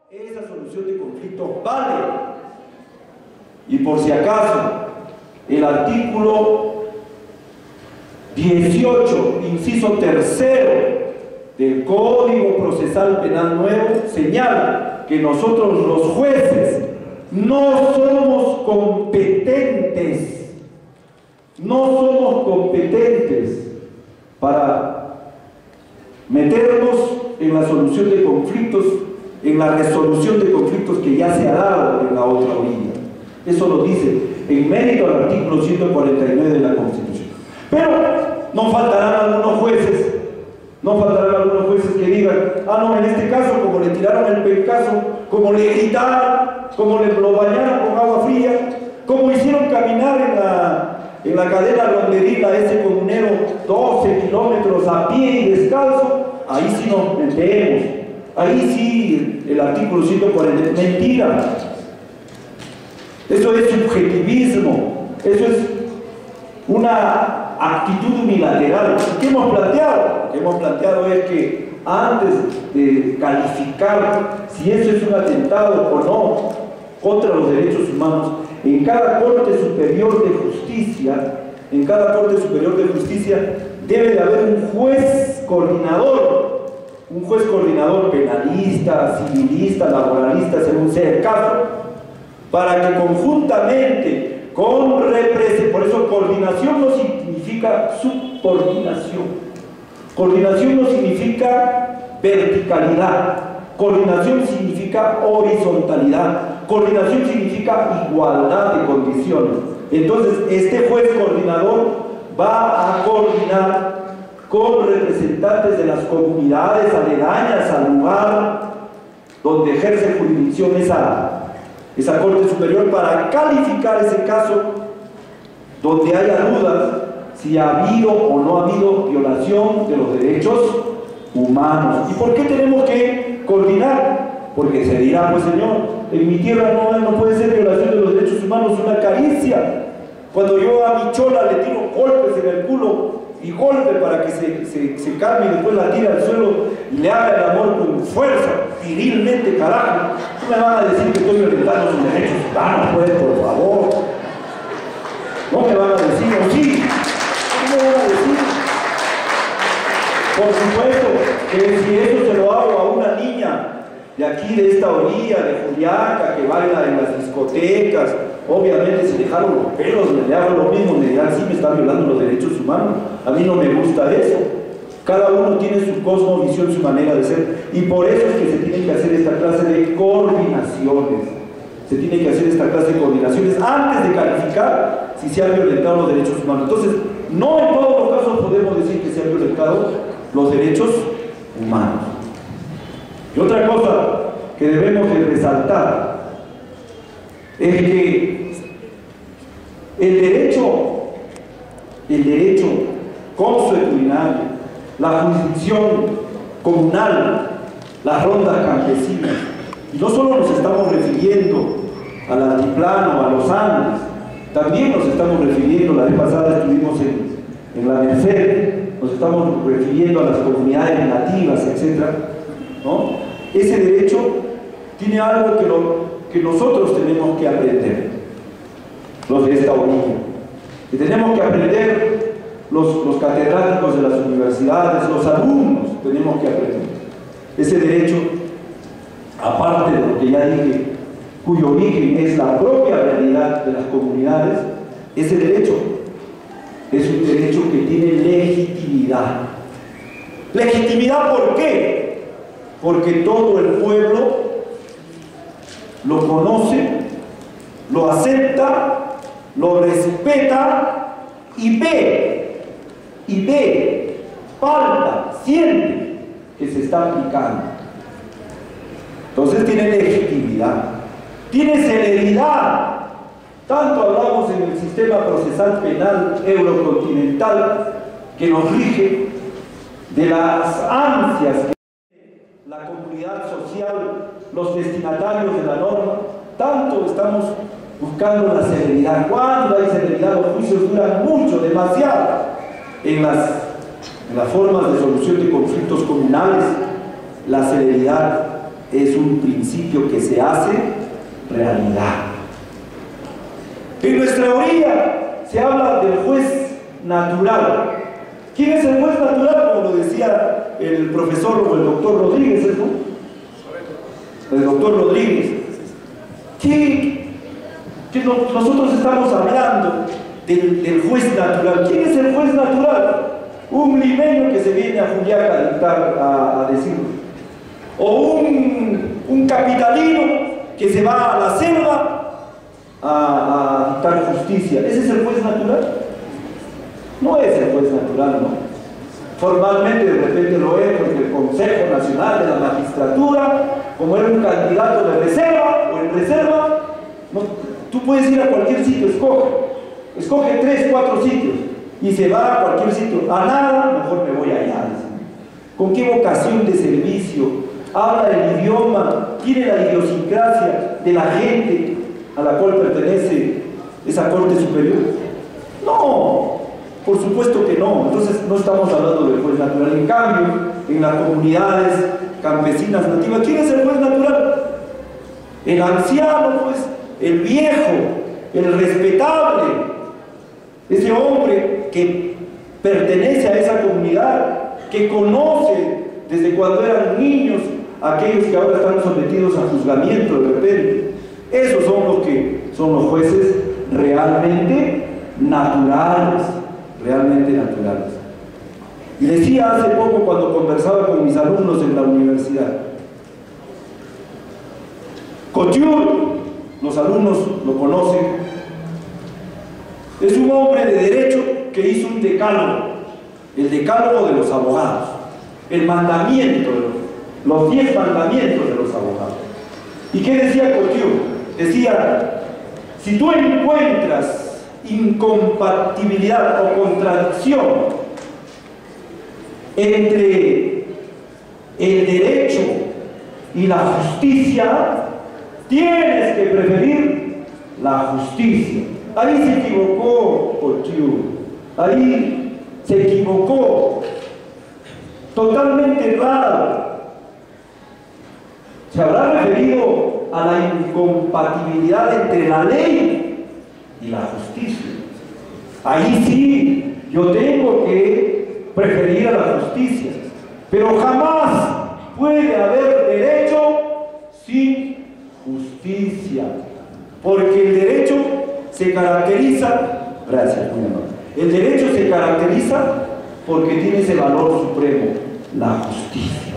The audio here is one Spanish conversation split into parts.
esa solución de conflicto vale. Y por si acaso, el artículo 18, inciso tercero del Código Procesal Penal Nuevo señala que nosotros los jueces no somos competentes, para meternos en la solución de conflictos, en la resolución de conflictos que ya se ha dado en la otra orilla. Eso lo dice en mérito al artículo 149 de la Constitución. Pero no faltarán algunos jueces que digan, ah no, en este caso, como le tiraron el pencazo, como le gritaron, como lo bañaron con agua fría, como hicieron caminar en la cadena ronderil a ese comunero 12 kilómetros a pie y descalzo, ahí sí nos metemos, ahí sí el artículo 140, mentira. Eso es subjetivismo, eso es una actitud unilateral. ¿Qué hemos planteado? Lo que hemos planteado es que antes de calificar si eso es un atentado o no contra los derechos humanos, en cada Corte Superior de Justicia, debe de haber un juez coordinador penalista, civilista, laboralista, según sea el caso, para que conjuntamente con represión, por eso coordinación no significa subordinación, coordinación no significa verticalidad, coordinación significa horizontalidad, coordinación significa igualdad de condiciones. Entonces este juez coordinador va a coordinar con representantes de las comunidades aledañas al lugar donde ejerce jurisdicción esa Corte Superior, para calificar ese caso donde haya dudas si ha habido o no ha habido violación de los derechos humanos. ¿Y por qué tenemos que coordinar? Porque se dirá, pues señor, en mi tierra no puede ser violación de los derechos humanos una caricia. Cuando yo a mi chola le tiro golpes en el culo y golpe para que se calme y después la tira al suelo y le haga el amor con fuerza, virilmente, carajo, no me van a decir que estoy violentando sus derechos humanos, pues, por favor. No me van a decir, o sí, no me van a decir. Por supuesto que si eso se lo hago a una niña de aquí, de esta orilla, de Juliaca, que baila en las discotecas, obviamente si le jalo los pelos, le hago lo mismo, me dirán, sí, me está violando los derechos humanos. A mí no me gusta eso. Cada uno tiene su cosmovisión, su manera de ser, y por eso es que se tiene que hacer esta clase de coordinaciones. Se tiene que hacer esta clase de coordinaciones antes de calificar si se han violentado los derechos humanos. Entonces, no en todos los casos podemos decir que se han violentado los derechos humanos. Y otra cosa que debemos de resaltar es que el derecho consuetudinario, la jurisdicción comunal, las rondas campesinas, y no solo nos estamos refiriendo al altiplano, a los Andes, también nos estamos refiriendo, la vez pasada estuvimos en la Merced, nos estamos refiriendo a las comunidades nativas, etc., ¿no? Ese derecho tiene algo que nosotros tenemos que aprender, los de esta orilla, que tenemos que aprender los catedráticos de las universidades, los alumnos, tenemos que aprender. Ese derecho, aparte de lo que ya dije, cuyo origen es la propia realidad de las comunidades, ese derecho es un derecho que tiene legitimidad. ¿Legitimidad por qué? Porque todo el pueblo lo conoce, lo acepta, lo respeta y ve, palpa, siente que se está aplicando. Entonces tiene legitimidad, tiene celeridad. Tanto hablamos en el sistema procesal penal eurocontinental que nos rige de las ansias que la comunidad social, los destinatarios de la norma, tanto estamos buscando la celeridad. Cuando hay celeridad, los juicios duran mucho, demasiado. En las formas de solución de conflictos comunales, la celeridad es un principio que se hace realidad. En nuestra orilla se habla del juez natural. ¿Quién es el juez natural? Como lo decía el profesor o el doctor Rodríguez, ¿no? El doctor Rodríguez. Nosotros estamos hablando del juez natural. ¿Quién es el juez natural? Un limeño que se viene a Juliaca a dictar, a decirlo. O un capitalino que se va a la selva a dictar justicia. ¿Ese es el juez natural? No es el juez natural, ¿no? Formalmente de repente lo es porque el Consejo Nacional de la Magistratura, como era un candidato de reserva o en reserva, no, tú puedes ir a cualquier sitio, escoge 3, 4 sitios y se va a cualquier sitio. A nada, mejor me voy allá. ¿Con qué vocación de servicio? Habla el idioma, tiene la idiosincrasia de la gente a la cual pertenece esa Corte Superior. No, por supuesto que no. Entonces no estamos hablando del juez natural. En cambio, en las comunidades campesinas nativas, ¿quién es el juez natural? El anciano, pues, el viejo, el respetable, ese hombre que pertenece a esa comunidad, que conoce desde cuando eran niños a aquellos que ahora están sometidos a juzgamiento de repente. Esos son los que son los jueces realmente naturales, realmente naturales. Y decía hace poco cuando conversaba con mis alumnos en la universidad, Couture, los alumnos lo conocen, es un hombre de derecho que hizo un decálogo, el decálogo de los abogados, el mandamiento, los 10 mandamientos de los abogados. ¿Y qué decía Couture? Decía, si tú encuentras incompatibilidad o contradicción entre el derecho y la justicia, tienes que preferir la justicia. Ahí se equivocó Couture, ahí se equivocó, totalmente errado. Se habrá referido a la incompatibilidad entre la ley y la justicia. Ahí sí, yo tengo que preferir a la justicia, pero jamás puede haber derecho sin justicia, porque el derecho se caracteriza, gracias, muy amable, el derecho se caracteriza porque tiene ese valor supremo, la justicia.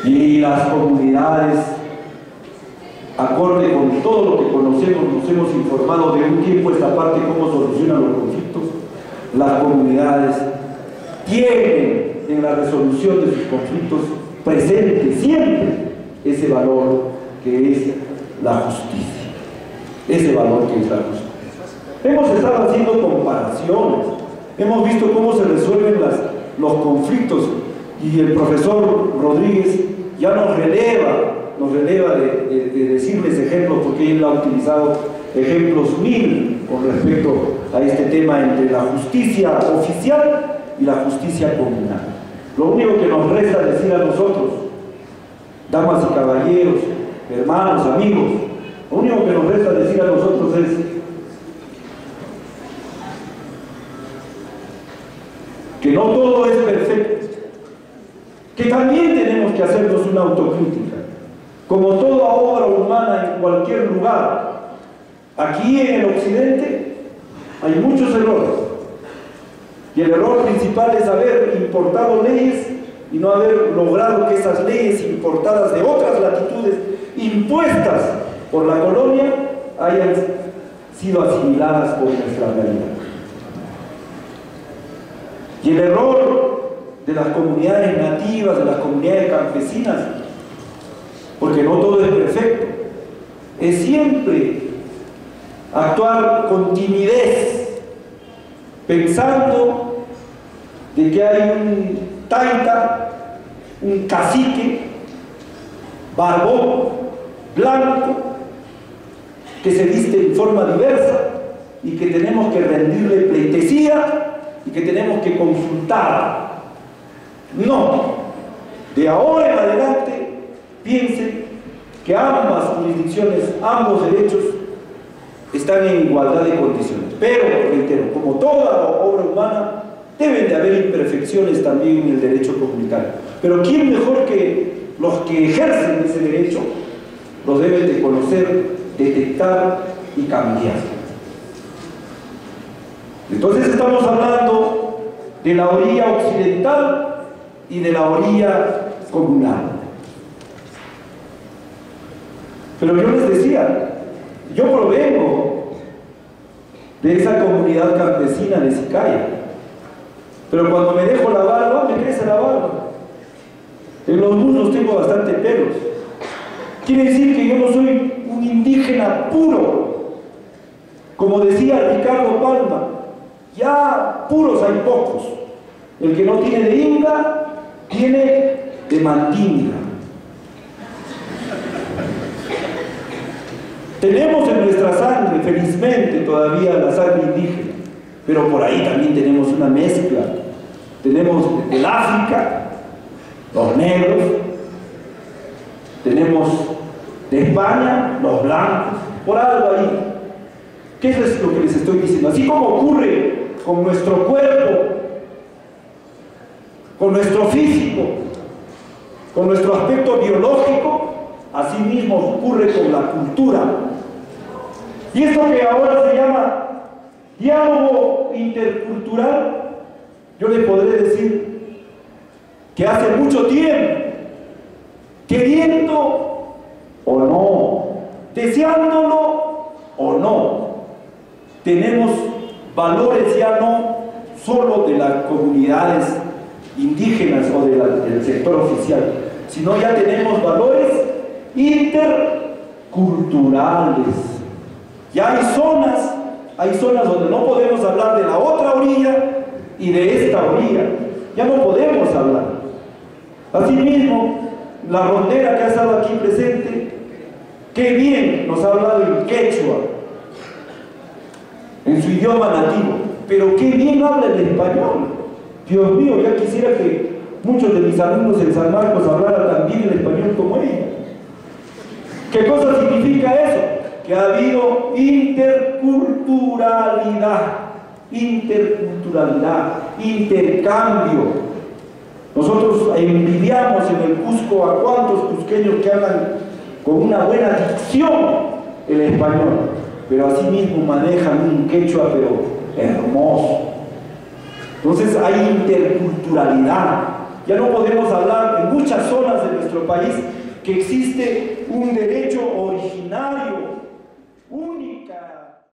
Y las comunidades, acorde con todo lo que conocemos, nos hemos informado de un tiempo a esta parte cómo solucionan los conflictos. Las comunidades tienen en la resolución de sus conflictos presente siempre ese valor que es la justicia, ese valor que es la justicia. Hemos estado haciendo comparaciones, hemos visto cómo se resuelven los conflictos, y el profesor Rodríguez ya nos releva de decirles ejemplos, porque él ha utilizado ejemplos 1000 con respecto a este tema entre la justicia oficial y la justicia comunal. Lo único que nos resta decir a nosotros, damas y caballeros, hermanos, amigos, lo único que nos resta decir a nosotros es que no todo es perfecto, que también tenemos que hacernos una autocrítica. Como toda obra humana en cualquier lugar, aquí en el occidente hay muchos errores. Y el error principal es haber importado leyes y no haber logrado que esas leyes importadas de otras latitudes, impuestas por la colonia, hayan sido asimiladas por nuestra realidad. Y el error de las comunidades nativas, de las comunidades campesinas, porque no todo es perfecto, es siempre actuar con timidez, pensando de que hay un taita, un cacique, barbón, blanco, que se viste en forma diversa y que tenemos que rendirle pleitesía y que tenemos que consultar. No, de ahora en adelante piense que ambas jurisdicciones, ambos derechos están en igualdad de condiciones. Pero, reitero, como toda obra humana, deben de haber imperfecciones también en el derecho comunitario. Pero ¿quién mejor que los que ejercen ese derecho los deben de conocer, detectar y cambiar? Entonces estamos hablando de la orilla occidental y de la orilla comunal. Pero yo les decía, yo provengo de esa comunidad campesina de Sicaya, pero cuando me dejo la barba, me crece la barba. En los muslos tengo bastante pelos. Quiere decir que yo no soy un indígena puro. Como decía Ricardo Palma, ya puros hay pocos. El que no tiene de inga, tiene de mandinga. Tenemos en nuestra sangre, felizmente, todavía la sangre indígena, pero por ahí también tenemos una mezcla. Tenemos del África, los negros, tenemos de España, los blancos, por algo ahí. ¿Qué es lo que les estoy diciendo? Así como ocurre con nuestro cuerpo, con nuestro físico, con nuestro aspecto biológico, así mismo ocurre con la cultura. Y esto que ahora se llama diálogo intercultural, yo le podré decir que hace mucho tiempo, queriendo o no, deseándolo o no, tenemos valores ya no solo de las comunidades indígenas o del sector oficial, sino ya tenemos valores interculturales. Ya hay zonas donde no podemos hablar de la otra orilla y de esta orilla, ya no podemos hablar. Asimismo, la rondera que ha estado aquí presente, qué bien nos ha hablado en quechua, en su idioma nativo, pero qué bien habla el español. Dios mío, ya quisiera que muchos de mis alumnos en San Marcos hablaran también el español como ella. ¿Qué cosa significa eso? Que ha habido interculturalidad, intercambio. Nosotros envidiamos en el Cusco a cuantos cusqueños que hablan con una buena dicción el español, pero así mismo manejan un quechua pero hermoso. Entonces hay interculturalidad. Ya no podemos hablar en muchas zonas de nuestro país que existe un derecho originario, única.